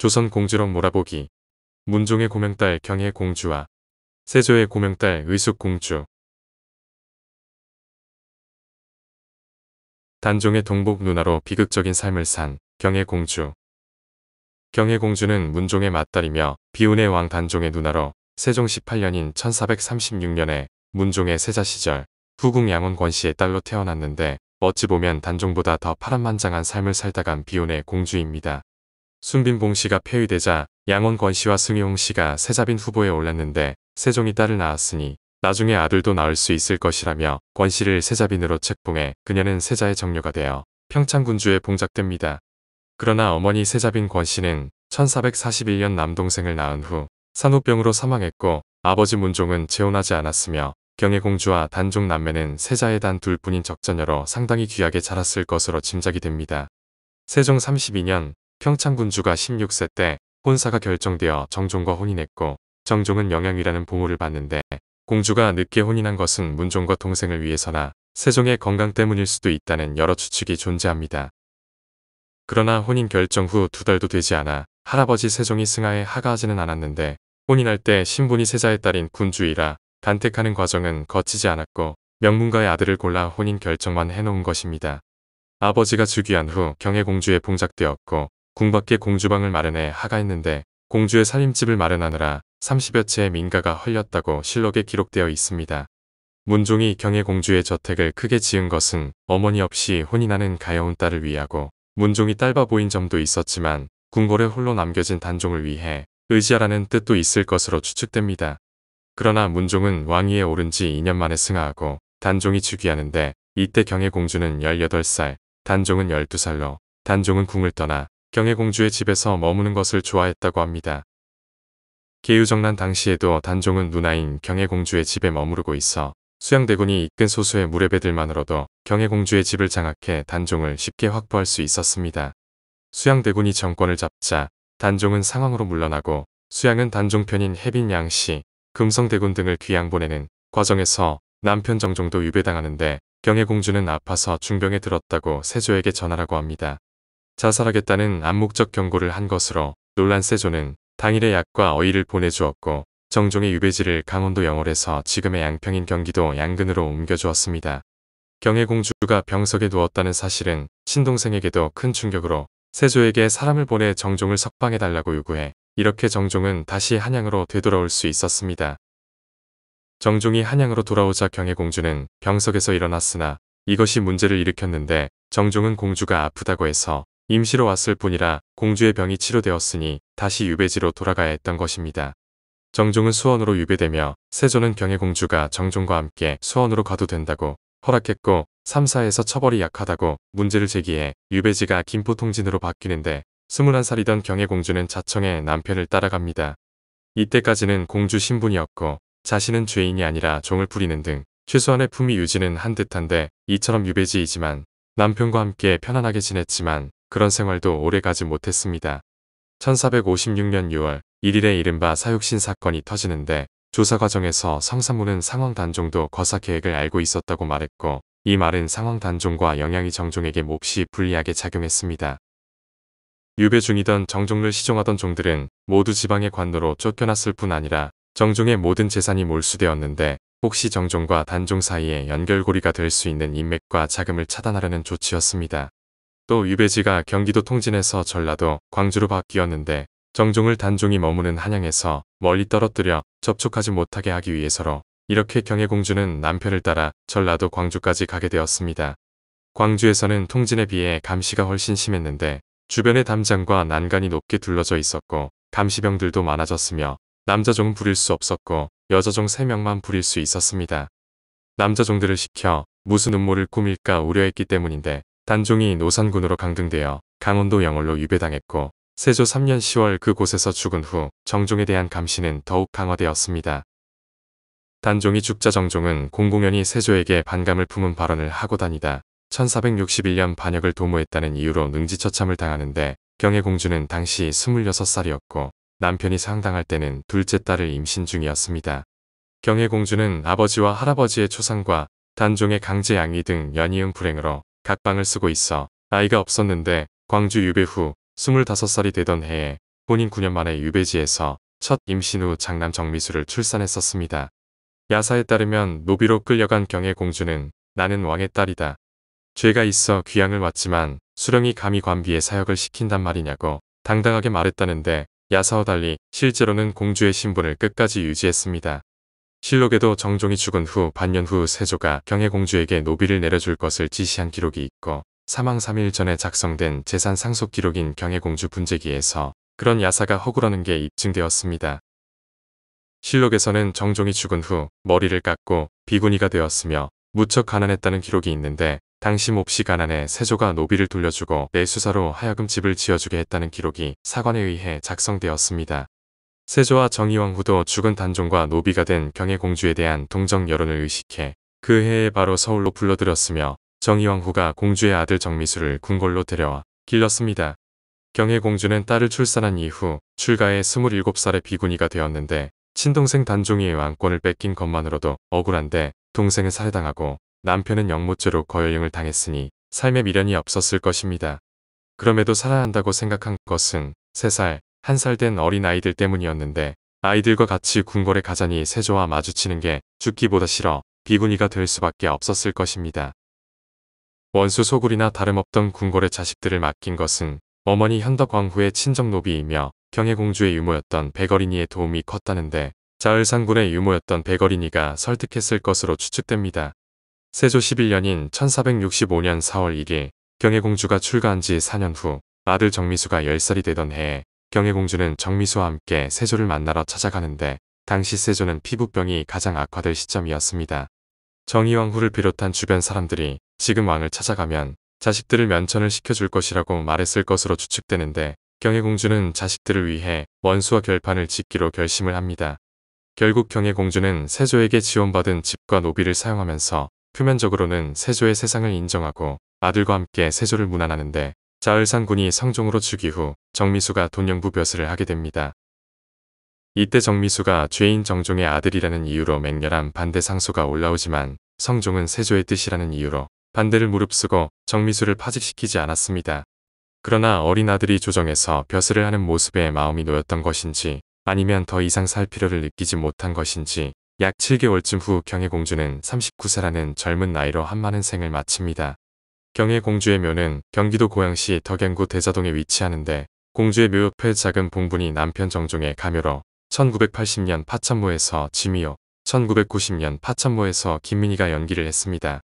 조선 공주록 몰아보기. 문종의 고명딸 경의 공주와 세조의 고명딸 의숙 공주. 단종의 동복 누나로 비극적인 삶을 산 경의 공주. 경의 공주는 문종의 맏딸이며 비운의 왕 단종의 누나로 세종 18년인 1436년에 문종의 세자 시절 후궁 양원 권씨의 딸로 태어났는데 어찌 보면 단종보다 더 파란만장한 삶을 살다 간 비운의 공주입니다. 순빈봉 씨가 폐위되자 양원 권씨와 승희홍 씨가 세자빈 후보에 올랐는데 세종이 딸을 낳았으니 나중에 아들도 낳을 수 있을 것이라며 권씨를 세자빈으로 책봉해 그녀는 세자의 정녀가 되어 평창군주에 봉작됩니다. 그러나 어머니 세자빈 권씨는 1441년 남동생을 낳은 후 산후병으로 사망했고 아버지 문종은 재혼하지 않았으며 경의 공주와 단종 남매는 세자의 단 둘뿐인 적자녀로 상당히 귀하게 자랐을 것으로 짐작이 됩니다. 세종 32년 평창군주가 16세 때 혼사가 결정되어 정종과 혼인했고 정종은 영양위라는 보물을 받는데 공주가 늦게 혼인한 것은 문종과 동생을 위해서나 세종의 건강 때문일 수도 있다는 여러 추측이 존재합니다. 그러나 혼인 결정 후 2달도 되지 않아 할아버지 세종이 승하에 하가하지는 않았는데 혼인할 때 신분이 세자의 딸인 군주이라 간택하는 과정은 거치지 않았고 명문가의 아들을 골라 혼인 결정만 해놓은 것입니다. 아버지가 즉위한 후 경의 공주에 봉작되었고 궁밖에 공주방을 마련해 하가했는데 공주의 살림집을 마련하느라 30여 채의 민가가 헐렸다고 실록에 기록되어 있습니다. 문종이 경의 공주의 저택을 크게 지은 것은 어머니 없이 혼인하는 가여운 딸을 위하고 문종이 딸바 보인 점도 있었지만 궁궐에 홀로 남겨진 단종을 위해 의지하라는 뜻도 있을 것으로 추측됩니다. 그러나 문종은 왕위에 오른 지 2년 만에 승하하고 단종이 즉위하는데 이때 경의 공주는 18살, 단종은 12살로 단종은 궁을 떠나 경의 공주의 집에서 머무는 것을 좋아했다고 합니다. 계유정난 당시에도 단종은 누나인 경의 공주의 집에 머무르고 있어 수양대군이 이끈 소수의 무례배들만으로도 경의 공주의 집을 장악해 단종을 쉽게 확보할 수 있었습니다. 수양대군이 정권을 잡자 단종은 상황으로 물러나고 수양은 단종 편인 해빈 양씨, 금성대군 등을 귀양 보내는 과정에서 남편 정종도 유배당하는데 경의 공주는 아파서 중병에 들었다고 세조에게 전하라고 합니다. 자살하겠다는 암묵적 경고를 한 것으로 놀란 세조는 당일에 약과 어이를 보내주었고 정종의 유배지를 강원도 영월에서 지금의 양평인 경기도 양근으로 옮겨주었습니다. 경의 공주가 병석에 누웠다는 사실은 친동생에게도 큰 충격으로 세조에게 사람을 보내 정종을 석방해달라고 요구해 이렇게 정종은 다시 한양으로 되돌아올 수 있었습니다. 정종이 한양으로 돌아오자 경의 공주는 병석에서 일어났으나 이것이 문제를 일으켰는데 정종은 공주가 아프다고 해서 임시로 왔을 뿐이라 공주의 병이 치료되었으니 다시 유배지로 돌아가야 했던 것입니다. 정종은 수원으로 유배되며 세조는 경의 공주가 정종과 함께 수원으로 가도 된다고 허락했고 3사에서 처벌이 약하다고 문제를 제기해 유배지가 김포통진으로 바뀌는데 21살이던 경의 공주는 자청해 남편을 따라갑니다. 이때까지는 공주 신분이었고 자신은 죄인이 아니라 종을 부리는 등 최소한의 품위 유지는 한 듯한데 이처럼 유배지이지만 남편과 함께 편안하게 지냈지만 그런 생활도 오래가지 못했습니다. 1456년 6월 1일에 이른바 사육신 사건이 터지는데 조사 과정에서 성산문은 상황 단종도 거사 계획을 알고 있었다고 말했고 이 말은 상황 단종과 영양이 정종에게 몫이 불리하게 작용했습니다. 유배 중이던 정종을 시종하던 종들은 모두 지방의 관노로 쫓겨났을 뿐 아니라 정종의 모든 재산이 몰수되었는데 혹시 정종과 단종 사이에 연결고리가 될 수 있는 인맥과 자금을 차단하려는 조치였습니다. 또 유배지가 경기도 통진에서 전라도, 광주로 바뀌었는데 정종을 단종이 머무는 한양에서 멀리 떨어뜨려 접촉하지 못하게 하기 위해서로 이렇게 경의 공주는 남편을 따라 전라도 광주까지 가게 되었습니다. 광주에서는 통진에 비해 감시가 훨씬 심했는데 주변의 담장과 난간이 높게 둘러져 있었고 감시병들도 많아졌으며 남자종은 부릴 수 없었고 여자종 3명만 부릴 수 있었습니다. 남자종들을 시켜 무슨 음모를 꾸밀까 우려했기 때문인데 단종이 노산군으로 강등되어 강원도 영월로 유배당했고 세조 3년 10월 그곳에서 죽은 후 정종에 대한 감시는 더욱 강화되었습니다. 단종이 죽자 정종은 공공연히 세조에게 반감을 품은 발언을 하고 다니다 1461년 반역을 도모했다는 이유로 능지처참을 당하는데 경의 공주는 당시 26살이었고 남편이 상당할 때는 둘째 딸을 임신 중이었습니다. 경의 공주는 아버지와 할아버지의 초상과 단종의 강제 양위 등 연이은 불행으로 각방을 쓰고 있어 아이가 없었는데 광주 유배 후 25살이 되던 해에 혼인 9년 만에 유배지에서 첫 임신 후 장남 정미수를 출산했었습니다. 야사에 따르면 노비로 끌려간 경혜공주는 나는 왕의 딸이다. 죄가 있어 귀양을 왔지만 수령이 감히 관비에 사역을 시킨단 말이냐고 당당하게 말했다는데 야사와 달리 실제로는 공주의 신분을 끝까지 유지했습니다. 실록에도 정종이 죽은 후 반년 후 세조가 경혜공주에게 노비를 내려줄 것을 지시한 기록이 있고 사망 3일 전에 작성된 재산 상속 기록인 경혜공주 분재기에서 그런 야사가 허구라는 게 입증되었습니다. 실록에서는 정종이 죽은 후 머리를 깎고 비구니가 되었으며 무척 가난했다는 기록이 있는데 당시 몹시 가난해 세조가 노비를 돌려주고 내수사로 하여금 집을 지어주게 했다는 기록이 사관에 의해 작성되었습니다. 세조와 정의왕후도 죽은 단종과 노비가 된 경혜공주에 대한 동정 여론을 의식해 그 해에 바로 서울로 불러들였으며 정의왕후가 공주의 아들 정미수를 궁궐로 데려와 길렀습니다. 경혜공주는 딸을 출산한 이후 출가해 27살의 비구니가 되었는데 친동생 단종이 왕권을 뺏긴 것만으로도 억울한데 동생은 살해당하고 남편은 영모죄로 거열령을 당했으니 삶에 미련이 없었을 것입니다. 그럼에도 살아난다고 생각한 것은 3살, 1살 된 어린 아이들 때문이었는데 아이들과 같이 궁궐에 가자니 세조와 마주치는 게 죽기보다 싫어 비구니가 될 수밖에 없었을 것입니다. 원수 소굴이나 다름없던 궁궐의 자식들을 맡긴 것은 어머니 현덕왕후의 친정노비이며 경혜공주의 유모였던 백어린이의 도움이 컸다는데 자을상군의 유모였던 백어린이가 설득했을 것으로 추측됩니다. 세조 11년인 1465년 4월 1일 경혜공주가 출가한 지 4년 후 아들 정미수가 10살이 되던 해에 경혜공주는 정미수와 함께 세조를 만나러 찾아가는데 당시 세조는 피부병이 가장 악화될 시점이었습니다. 정의왕후를 비롯한 주변 사람들이 지금 왕을 찾아가면 자식들을 면천을 시켜줄 것이라고 말했을 것으로 추측되는데 경혜공주는 자식들을 위해 원수와 결판을 짓기로 결심을 합니다. 결국 경혜공주는 세조에게 지원받은 집과 노비를 사용하면서 표면적으로는 세조의 세상을 인정하고 아들과 함께 세조를 문안하는데 자을상군이 성종으로 즉위 후 정미수가 돈영부 벼슬을 하게 됩니다. 이때 정미수가 죄인 정종의 아들이라는 이유로 맹렬한 반대 상소가 올라오지만 성종은 세조의 뜻이라는 이유로 반대를 무릅쓰고 정미수를 파직시키지 않았습니다. 그러나 어린 아들이 조정에서 벼슬을 하는 모습에 마음이 놓였던 것인지 아니면 더 이상 살 필요를 느끼지 못한 것인지 약 7개월쯤 후 경혜공주는 39세라는 젊은 나이로 한많은 생을 마칩니다. 경혜공주의 묘는 경기도 고양시 덕양구 대자동에 위치하는데 공주의 묘 옆에 작은 봉분이 남편 정종의 가묘로 1980년 파천모에서 지미호, 1990년 파천모에서 김민희가 연기를 했습니다.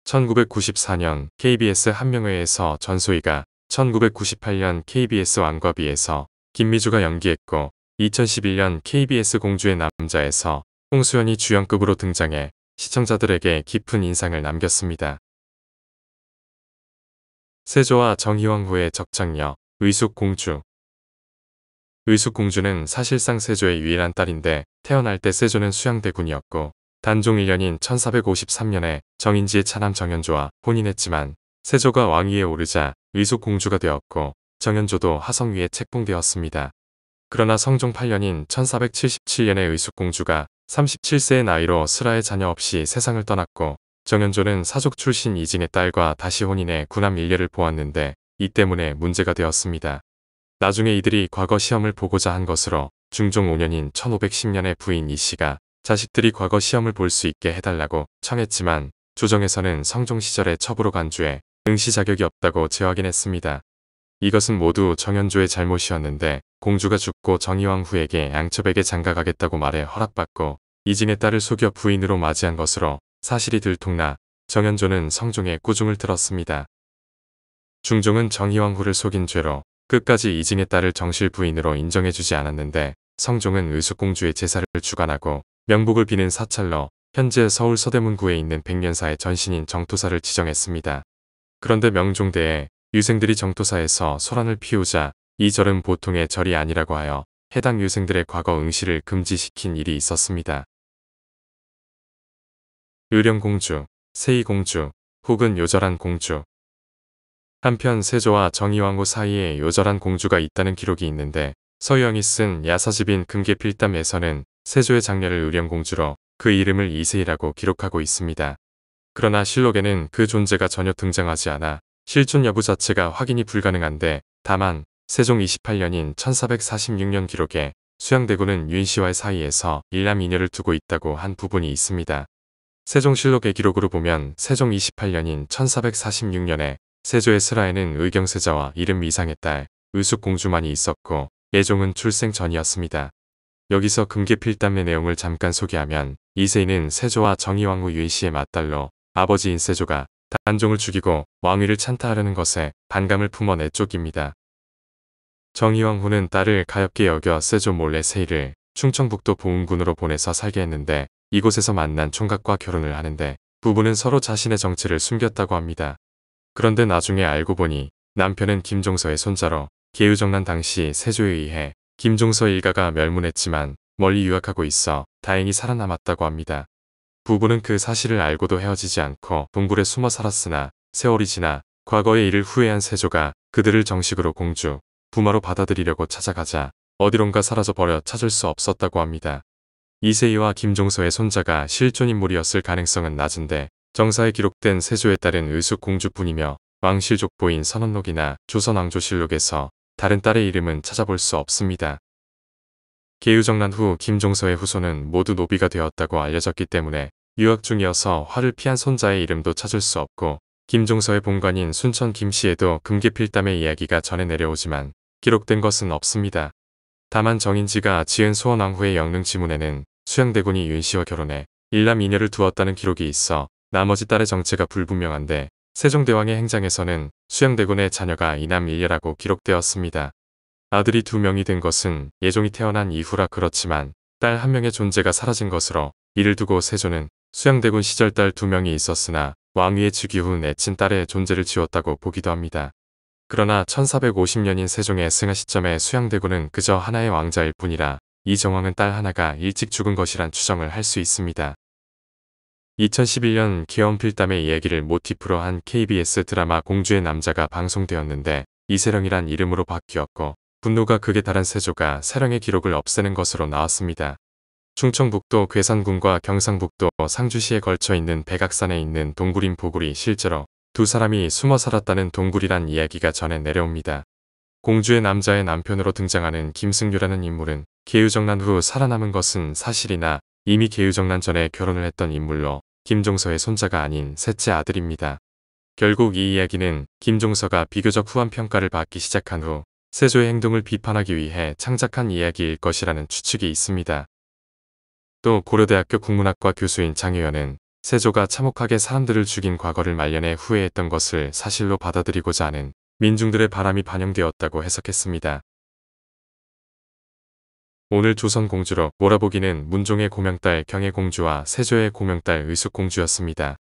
1994년 KBS 한명회에서 전소희가 1998년 KBS 왕과비에서 김미주가 연기했고 2011년 KBS 공주의 남자에서 홍수연이 주연급으로 등장해 시청자들에게 깊은 인상을 남겼습니다. 세조와 정의왕후의 적장녀 의숙공주. 의숙공주는 사실상 세조의 유일한 딸인데 태어날 때 세조는 수양대군이었고 단종 1년인 1453년에 정인지의 차남 정현조와 혼인했지만 세조가 왕위에 오르자 의숙공주가 되었고 정현조도 하성 위에 책봉되었습니다. 그러나 성종 8년인 1477년에 의숙공주가 37세의 나이로 슬하의 자녀 없이 세상을 떠났고 정현조는 사족 출신 이징의 딸과 다시 혼인해 구남 일례를 보았는데 이 때문에 문제가 되었습니다. 나중에 이들이 과거 시험을 보고자 한 것으로 중종 5년인 1510년에 부인 이씨가 자식들이 과거 시험을 볼 수 있게 해달라고 청했지만 조정에서는 성종 시절에 첩으로 간주해 응시 자격이 없다고 재확인했습니다. 이것은 모두 정현조의 잘못이었는데 공주가 죽고 정의왕후에게 양첩에게 장가가겠다고 말해 허락받고 이징의 딸을 속여 부인으로 맞이한 것으로 사실이 들통나 정현조는 성종의 꾸중을 들었습니다. 중종은 정의왕후를 속인 죄로 끝까지 이징의 딸을 정실 부인으로 인정해주지 않았는데 성종은 의숙공주의 제사를 주관하고 명복을 비는 사찰로 현재 서울 서대문구에 있는 백년사의 전신인 정토사를 지정했습니다. 그런데 명종대에 유생들이 정토사에서 소란을 피우자 이 절은 보통의 절이 아니라고 하여 해당 유생들의 과거 응시를 금지시킨 일이 있었습니다. 의령공주, 세희공주, 혹은 요절한 공주. 한편 세조와 정의왕후 사이에 요절한 공주가 있다는 기록이 있는데 서유영이 쓴 야사집인 금계필담에서는 세조의 장녀를 의령공주로 그 이름을 이세희라고 기록하고 있습니다. 그러나 실록에는 그 존재가 전혀 등장하지 않아 실존 여부 자체가 확인이 불가능한데 다만 세종 28년인 1446년 기록에 수양대군은 윤씨와의 사이에서 일남이녀를 두고 있다고 한 부분이 있습니다. 세종실록의 기록으로 보면 세종 28년인 1446년에 세조의 슬하에는 의경세자와 이름 미상의 딸 의숙공주만이 있었고 예종은 출생 전이었습니다. 여기서 금계필담의 내용을 잠깐 소개하면 이세인은 세조와 정의왕후 윤씨의 맏딸로 아버지인 세조가 단종을 죽이고 왕위를 찬탈하려는 것에 반감을 품어 내쫓깁니다. 정의왕후는 딸을 가엾게 여겨 세조 몰래 세희를 충청북도 보은군으로 보내서 살게 했는데 이곳에서 만난 총각과 결혼을 하는데 부부는 서로 자신의 정체를 숨겼다고 합니다. 그런데 나중에 알고 보니 남편은 김종서의 손자로 계유정난 당시 세조에 의해 김종서 일가가 멸문했지만 멀리 유학하고 있어 다행히 살아남았다고 합니다. 부부는 그 사실을 알고도 헤어지지 않고 동굴에 숨어 살았으나 세월이 지나 과거의 일을 후회한 세조가 그들을 정식으로 공주, 부마로 받아들이려고 찾아가자 어디론가 사라져버려 찾을 수 없었다고 합니다. 이세희와 김종서의 손자가 실존 인물이었을 가능성은 낮은데 정사에 기록된 세조에 따른 의숙공주뿐이며 왕실족보인 선언록이나 조선왕조실록에서 다른 딸의 이름은 찾아볼 수 없습니다. 계유정난 후 김종서의 후손은 모두 노비가 되었다고 알려졌기 때문에 유학 중이어서 화를 피한 손자의 이름도 찾을 수 없고 김종서의 본관인 순천 김씨에도 금계필담의 이야기가 전해 내려오지만 기록된 것은 없습니다. 다만 정인지가 지은 소원왕후의 영릉지문에는 수양대군이 윤씨와 결혼해 일남이녀를 두었다는 기록이 있어 나머지 딸의 정체가 불분명한데 세종대왕의 행장에서는 수양대군의 자녀가 이남일녀라고 기록되었습니다. 아들이 2명이 된 것은 예종이 태어난 이후라 그렇지만 딸 1명의 존재가 사라진 것으로 이를 두고 세조는 수양대군 시절 딸 2명이 있었으나 왕위의 즉위 후 내친 딸의 존재를 지웠다고 보기도 합니다. 그러나 1450년인 세종의 승하 시점에 수양대군은 그저 하나의 왕자일 뿐이라 이 정황은 딸 하나가 일찍 죽은 것이란 추정을 할 수 있습니다. 2011년 계엄필담의 이야기를 모티프로 한 KBS 드라마 공주의 남자가 방송되었는데 이세령이란 이름으로 바뀌었고 분노가 극에 달한 세조가 세령의 기록을 없애는 것으로 나왔습니다. 충청북도 괴산군과 경상북도 상주시에 걸쳐 있는 백악산에 있는 동굴인 보굴이 실제로 2사람이 숨어 살았다는 동굴이란 이야기가 전해 내려옵니다. 공주의 남자의 남편으로 등장하는 김승유라는 인물은 계유정난 후 살아남은 것은 사실이나 이미 계유정난 전에 결혼을 했던 인물로 김종서의 손자가 아닌 셋째 아들입니다. 결국 이 이야기는 김종서가 비교적 후한 평가를 받기 시작한 후 세조의 행동을 비판하기 위해 창작한 이야기일 것이라는 추측이 있습니다. 또 고려대학교 국문학과 교수인 장효연은 세조가 참혹하게 사람들을 죽인 과거를 말년에 후회했던 것을 사실로 받아들이고자 하는 민중들의 바람이 반영되었다고 해석했습니다. 오늘 조선공주로 몰아보기는 문종의 고명딸 경혜공주와 세조의 고명딸 의숙공주였습니다.